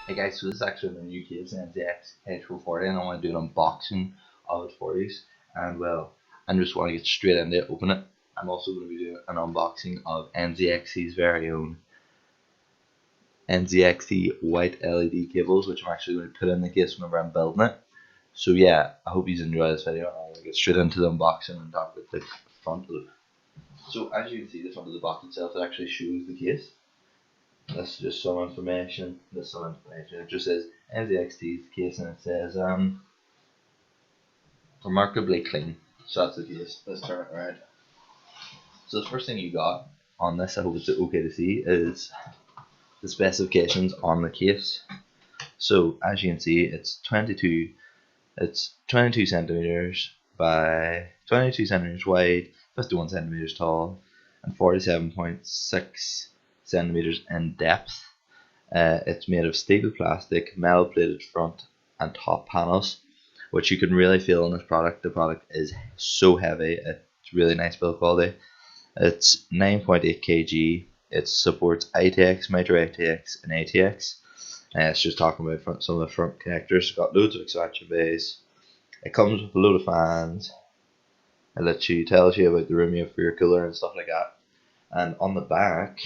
Hey guys, so this is actually the new case, NZXT H440, and I want to do an unboxing of it for you. And well, I just want to get straight into it, open it. I'm also going to be doing an unboxing of NZXT's very own NZXT white LED cables, which I'm actually going to put in the case whenever I'm building it. So yeah, I hope you enjoy this video. I'm going to get straight into the unboxing and talk about the front of it. So as you can see, the front of the box itself, it actually shows the case. That's just some information. That's some information. It just says NZXT's case, and it says remarkably clean. So that's the case. Let's turn it around. So the first thing you got on this, I hope it's okay to see, is the specifications on the case. So as you can see, it's 22 centimeters by 22 centimeters wide, 51 centimeters tall, and 47.6 centimeters in depth. It's made of steel plastic, metal plated front and top panels, which you can really feel in this product. The product is so heavy, it's really nice build quality. It's 9.8 kg. It supports ITX, micro ITX, and ATX. It's just talking about some of the front connectors. It's got loads of expansion bays. It comes with a load of fans. It tells you about the room you have for your cooler and stuff like that. And on the back,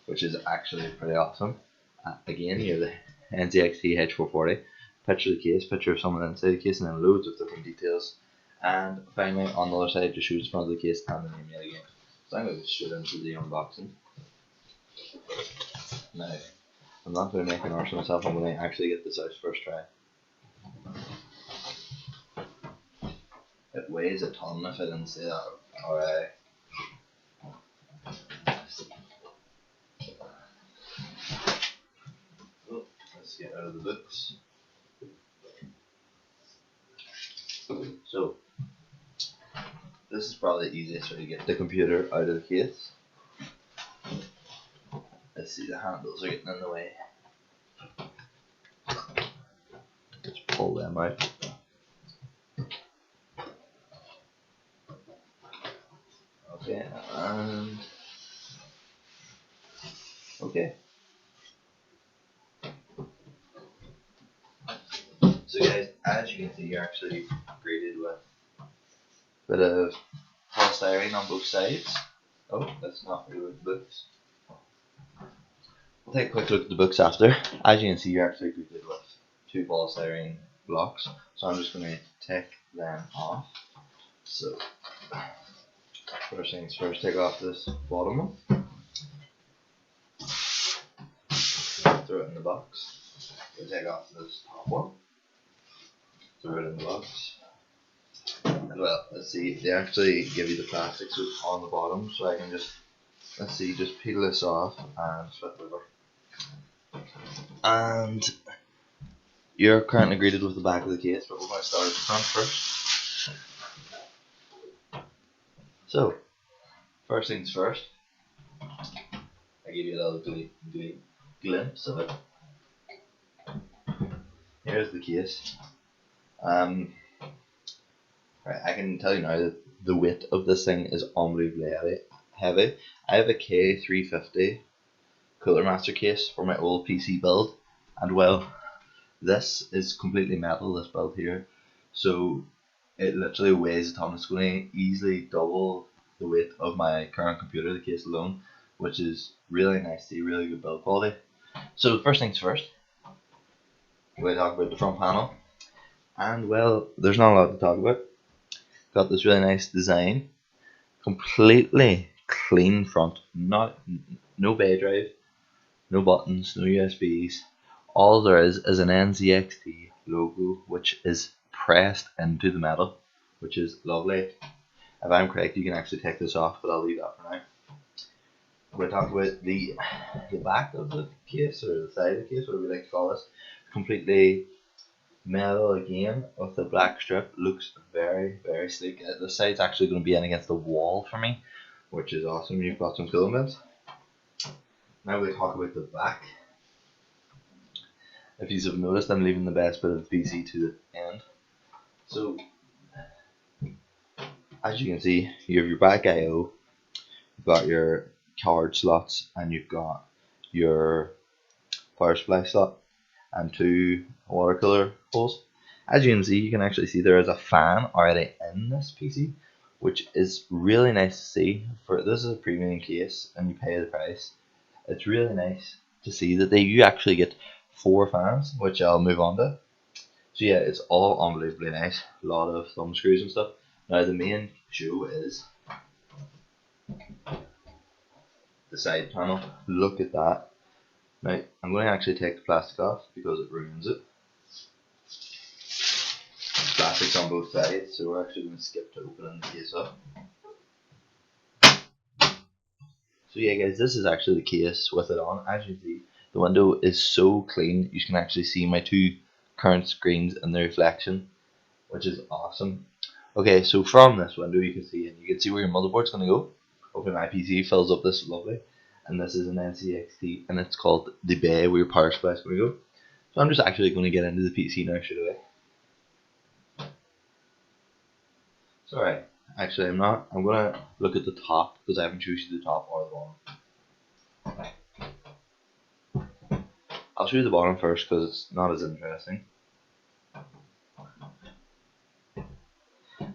which is actually pretty awesome, again, you have the NZXT H440. Picture of the case, picture of someone inside the case, and then loads of different details. And finally, on the other side, just shows the front of the case and the name yet again. So I'm going to get straight into the unboxing. Now, I'm not going to make an arse of myself, I'm going to actually get this out first try. It weighs a ton if I didn't say that already. Oh, let's get out of the books. So, this is probably the easiest way to get the computer out of the case. Let's see, the handles are getting in the way. Let's pull them out. Okay, and okay. So guys, as you can see, you're actually greeted with a bit of polystyrene on both sides. Oh, that's not really with the books. We'll take a quick look at the books after. As you can see, you're actually greeted with two polystyrene blocks. So I'm just going to take them off. So, first things first, take off this bottom one. Throw it in the box. We'll take off this top one. Throw it in the box. And well, let's see, they actually give you the plastic so it's on the bottom, so I can just, let's see, just peel this off and flip over. And you're currently greeted with the back of the case, but we're going to start at the front first. So, first things first, I give you a little glimpse of it. Here's the case. Right, I can tell you now that the weight of this thing is unbelievably heavy. I have a K350 Cooler Master case for my old PC build, and well, this is completely metal, this build here, so it literally weighs a ton. It's going to easily double the weight of my current computer, the case alone, which is really nice to see, really good build quality. So first things first, we're going to talk about the front panel, and well, there's not a lot to talk about. Got this really nice design, completely clean front, no bay drive, no buttons, no USBs. All there is an NZXT logo, which is pressed into the metal, which is lovely. If I'm correct, you can actually take this off, but I'll leave that for now. We're talking about the back of the case, or the side of the case, whatever we like to call this. Completely metal again, with the black strip. Looks very, very sleek. The side's actually going to be in against the wall for me, which is awesome. You've got some cooling bins. Now we talk about the back. If you have noticed, I'm leaving the best bit of the PC to the end. So, as you can see, you have your back I/O, you've got your card slots, and you've got your power supply slot. and 2 watercolor holes. As you can see, you can actually see there is a fan already in this PC, which is really nice to see. For this is a premium case and you pay the price. It's really nice to see that you actually get 4 fans, which I'll move on to. So yeah, it's all unbelievably nice. A lot of thumb screws and stuff. Now the main show is the side panel. Look at that. Now I'm going to actually take the plastic off because it ruins it. Plastic's on both sides, so we're actually going to skip to opening the case up. So yeah guys, this is actually the case with it on. As you can see, the window is so clean. You can actually see my 2 current screens and the reflection, which is awesome. Okay, so from this window you can see where your motherboard's going to go. Hopefully my PC fills up this lovely. And this is an NZXT, and it's called the bay where your power supply is going to go. So I'm just actually going to get into the PC now straight away. So alright, actually I'm not. I'm going to look at the top because I haven't chosen the top or the bottom. I'll show you the bottom first because it's not as interesting.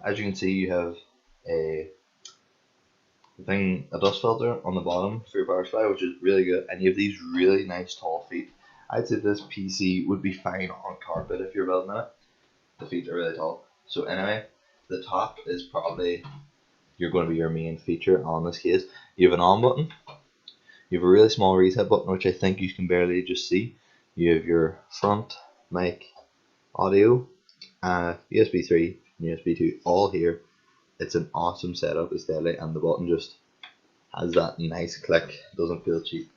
As you can see, you have a dust filter on the bottom for your power supply, which is really good, and you have these really nice tall feet. I'd say this PC would be fine on carpet if you're building it. The feet are really tall. So anyway, the top is probably going to be your main feature on this case. You have an on button. You have a really small reset button, which I think you can barely just see. You have your front mic, audio, USB 3 and USB 2 all here. It's an awesome setup aesthetically, and the button just has that nice click. It doesn't feel cheap.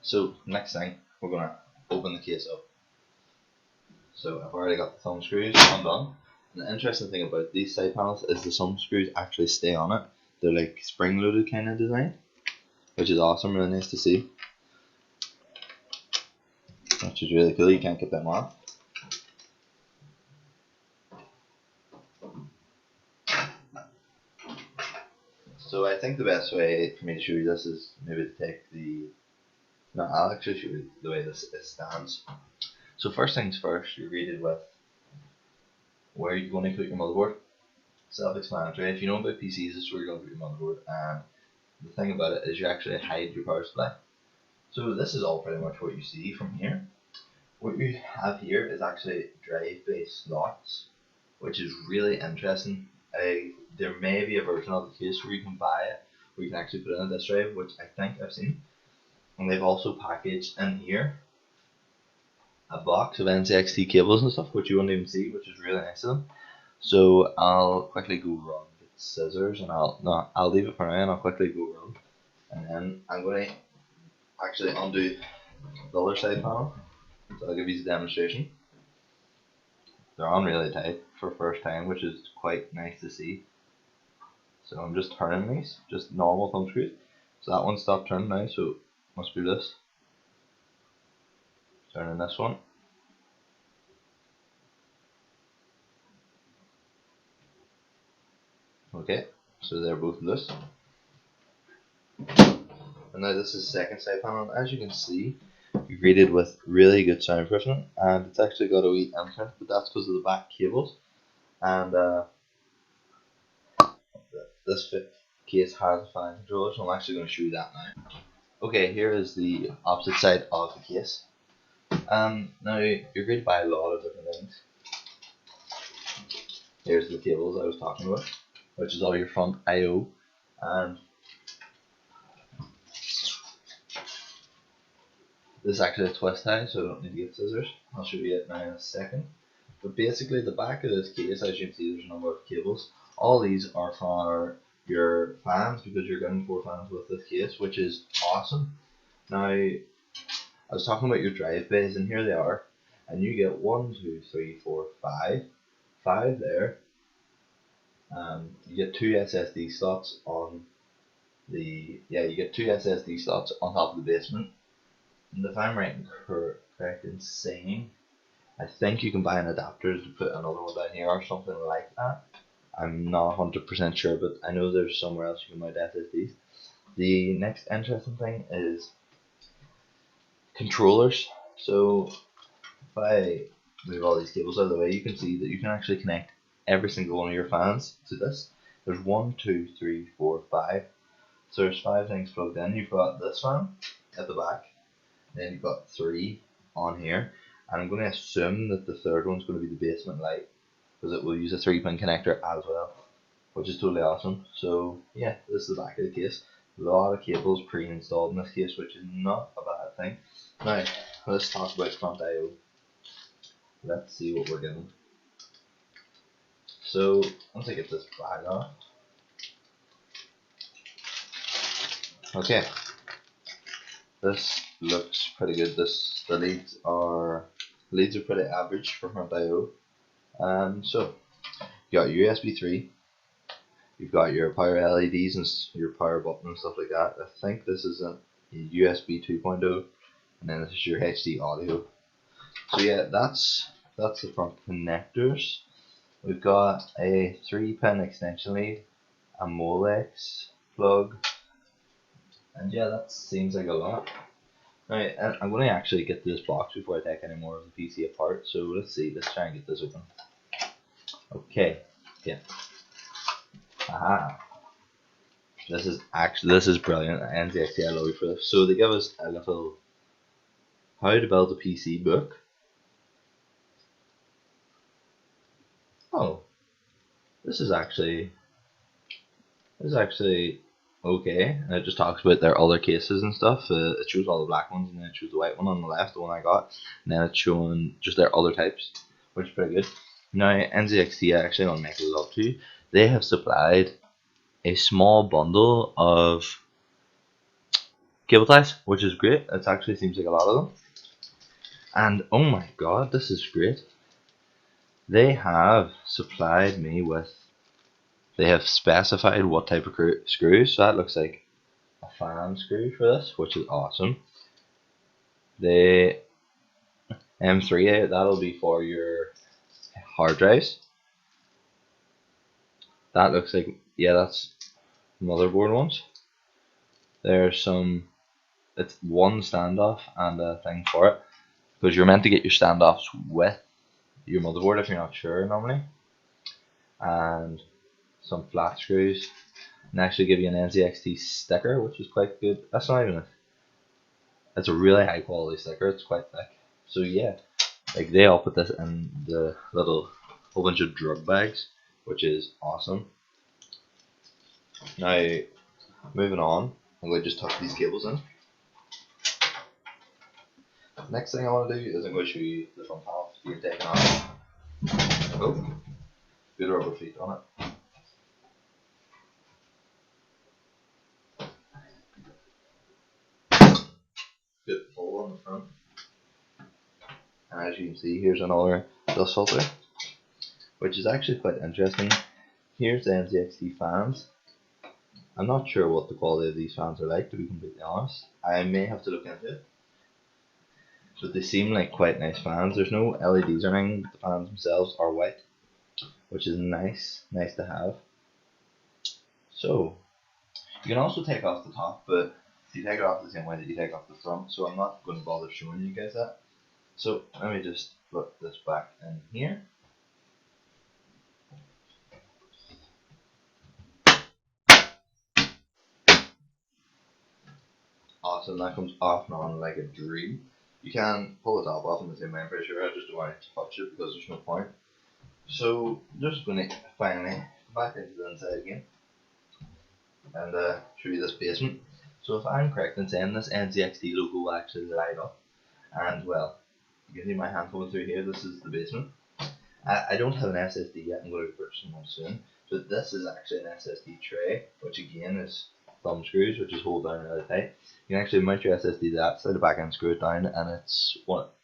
So next thing, we're going to open the case up. So I've already got the thumb screws undone. And the interesting thing about these side panels is the thumb screws actually stay on it. They're like spring loaded kind of design, which is awesome, really nice to see. Which is really cool, you can't get them off. So I think the best way for me to show you this is maybe to take the... No, I'll actually show you the way this stands. So first things first, you're greeted with where you're going to put your motherboard. Self-explanatory. If you know about PCs, this is where you're going to put your motherboard. And the thing about it is you actually hide your power supply. So this is all pretty much what you see from here. What you have here is actually drive-based slots, which is really interesting. There may be a version of the case where you can buy it, where you can actually put in a disk drive, which I think I've seen. And they've also packaged in here a box of NZXT cables and stuff, which you won't even see, which is really nice of them. So I'll quickly go run, get scissors, and I'll leave it for now, and I'll quickly go run. And then I'm going to actually undo the other side panel. So I'll give you a demonstration. They're on really tight for first time, which is quite nice to see. So I'm just turning these, just normal thumb screws. So that one stopped turning now, so it must be this. Turning this one. Okay, so they're both loose. And now this is the second side panel. As you can see, you're greeted with really good soundproofing, and it's actually got a wee imprint, but that's because of the back cables. And this case has a fan controller, so I'm actually going to show you that now. Okay, here is the opposite side of the case. Now you're greeted by a lot of different things. Here's the cables I was talking about, which is all your front I/O, and this is actually a twist tie, so I don't need to get scissors. I'll show you it now in a second. But basically, the back of this case, as you can see, there's a number of cables. All these are for your fans, because you're getting 4 fans with this case, which is awesome. Now, I was talking about your drive bays, and here they are. And you get 1, 2, 3, 4, 5. 5 there. You get 2 SSD slots on the... Yeah, you get 2 SSD slots on top of the basement. And if I'm right correct in saying, I think you can buy an adapter to put another one down here or something like that. I'm not 100% sure, but I know there's somewhere else you can buy SSDs. The next interesting thing is controllers. So if I move all these cables out of the way, you can see that you can actually connect every single one of your fans to this. There's 1, 2, 3, 4, 5. So there's 5 things plugged in. You've got this fan at the back, then you've got 3 on here, and I'm going to assume that the third one's going to be the basement light, because it will use a 3-pin connector as well, which is totally awesome. So yeah, this is the back of the case. A lot of cables pre-installed in this case, which is not a bad thing. Now, let's talk about front I/O. Let's see what we're getting. So, once I get this bag off. Okay. This looks pretty good. The leads are pretty average for front I/O. So, you got USB 3. You've got your power LEDs and your power button and stuff like that. I think this is a USB 2.0, and then this is your HD audio. So yeah, that's the front connectors. We've got a 3-pin extension lead, a Molex plug, and yeah, that seems like a lot. Alright, I'm going to actually get this box before I take any more of the PC apart. So let's see. Let's try and get this open. Okay. Yeah. Aha. This is brilliant. NZXT, I love you for this. So they give us a little how to build a PC book. Oh, this is actually okay. And it just talks about their other cases and stuff. It shows all the black ones, and then it shows the white one on the left, the one I got, and then it's showing just their other types, which is pretty good. Now NZXT, I actually want to make love to you. They have supplied a small bundle of cable ties, which is great. It actually seems like a lot of them. And oh my god, this is great. They have supplied me with, they have specified what type of screws. So that looks like a fan screw for this, which is awesome. The M3, that'll be for your hard drives. That looks like, yeah, that's motherboard ones. There's some, it's one standoff and a thing for it, because you're meant to get your standoffs with your motherboard if you're not sure normally. And some flat screws, and actually give you an NZXT sticker, which is quite good. That's not even it's a really high quality sticker. It's quite thick. So yeah, like they all put this in the little whole bunch of drug bags, which is awesome. Now moving on, I'm going to just tuck these cables in. Next thing I want to do is I'm going to show you the front panel being taken off. Oh, good rubber feet on it. Good hole on the front. And as you can see, here's another dust filter, which is actually quite interesting. Here's the NZXT fans. I'm not sure what the quality of these fans are like, to be completely honest. I may have to look into it. But they seem like quite nice fans. There's no LEDs or anything. The fans themselves are white, which is nice to have. So you can also take off the top, but you take it off the same way that you take off the front, so I'm not going to bother showing you guys that. So let me just put this back in here. Awesome, that comes off and on like a dream. You can pull the top off in the same way, I'm pretty sure. I just don't want to touch it because there's no point. So just going to finally back into the inside again and show you this basement. So if I'm correct in saying this NZXT logo will actually light up, and well, you can see my hand going through here. This is the basement. I don't have an SSD yet. I'm going to be purchasing one soon. But this is actually an SSD tray, which again is thumb screws, which is hold down really tight. You can actually mount your SSD to that, slide the back end, screw it down, and it's what.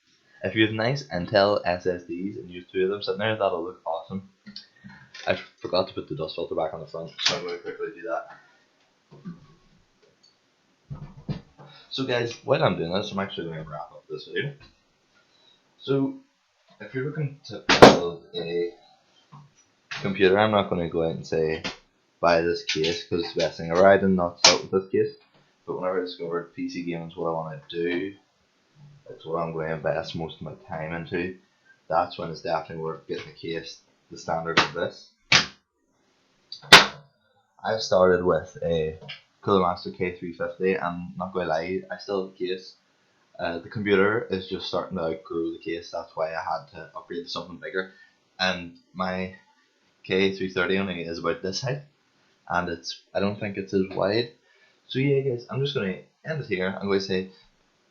If you have nice Intel SSDs and you have 2 of them sitting there, that'll look awesome. I forgot to put the dust filter back on the front, so I'm going to quickly do that. So guys, while I'm doing this, I'm actually going to wrap up this video. So if you're looking to build a computer, I'm not going to go out and say buy this case because it's the best thing ever. I did not start with this case, but whenever I discovered PC gaming is what I want to do, it's what I'm going to invest most of my time into, that's when it's definitely worth getting a case the standard of this. I've started with a Coolermaster K350 and not going to lie, I still have a case. The computer is just starting to outgrow the case, that's why I had to upgrade to something bigger. And my K330 only is about this height, and I don't think it's as wide. So yeah guys, I'm just going to end it here. I'm going to say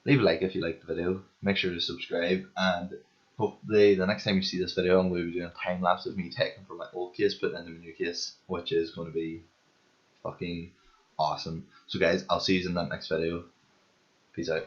leave a like if you liked the video, make sure to subscribe, and hopefully the next time you see this video I'm going to be doing a time lapse of me taking from my old case, putting into my new case, which is going to be fucking awesome. So guys, I'll see you in that next video. Peace out.